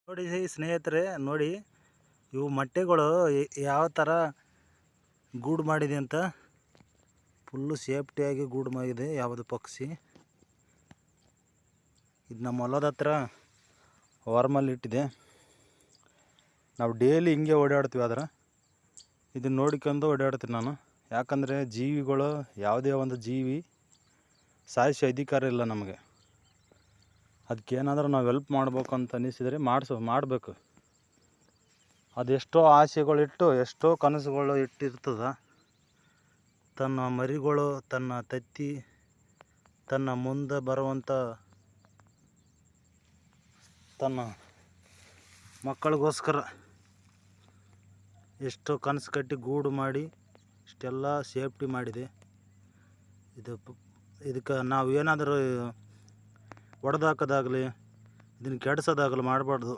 ನೋಡಿ ಸ್ನೇಹಿತರೆ, ನೋಡಿ ಇವು ಮೊಟ್ಟೆಗಳು ಯಾವ ಥರ ಗೂಡು ಮಾಡಿದೆ ಅಂತ. ಫುಲ್ಲು ಸೇಫ್ಟಿಯಾಗಿ ಗೂಡು ಮಾಡಿದೆ ಯಾವುದು ಪಕ್ಷಿ. ಇದು ನಮ್ಮ ಹೊಲದ ಹತ್ರ ವಾರ್ಮಲ್ಲಿ ಇಟ್ಟಿದೆ. ನಾವು ಡೈಲಿ ಹಿಂಗೆ ಓಡಾಡ್ತೀವಿ. ಆದ್ರೆ ಇದನ್ನು ನೋಡ್ಕೊಂಡು ಓಡಾಡ್ತೀನಿ ನಾನು. ಯಾಕಂದರೆ ಜೀವಿಗಳು, ಯಾವುದೇ ಒಂದು ಜೀವಿ ಸಾಯಿಸೋ ಅಧಿಕಾರ ಇಲ್ಲ ನಮಗೆ. ಅದಕ್ಕೇನಾದರೂ ನಾವು ಹೆಲ್ಪ್ ಮಾಡ್ಬೇಕು ಅಂತ ಅನ್ನಿಸಿದರೆ ಮಾಡಬೇಕು. ಅದೆಷ್ಟೋ ಆಸೆಗಳಿಟ್ಟು, ಎಷ್ಟೋ ಕನಸುಗಳು ಇಟ್ಟಿರ್ತದ. ತನ್ನ ಮರಿಗಳು, ತನ್ನ ತತ್ತಿ, ತನ್ನ ಮುಂದೆ ಬರುವಂಥ ತನ್ನ ಮಕ್ಕಳಿಗೋಸ್ಕರ ಎಷ್ಟೋ ಕನಸು ಕಟ್ಟಿ ಗೂಡು ಮಾಡಿ ಇಷ್ಟೆಲ್ಲ ಸೇಫ್ಟಿ ಮಾಡಿದೆ. ಇದಕ್ಕೆ ನಾವು ಏನಾದರೂ ಹೊಡೆದಾಕೋದಾಗಲಿ, ಇದನ್ನು ಕೆಡಿಸೋದಾಗಲಿ ಮಾಡಬಾರ್ದು.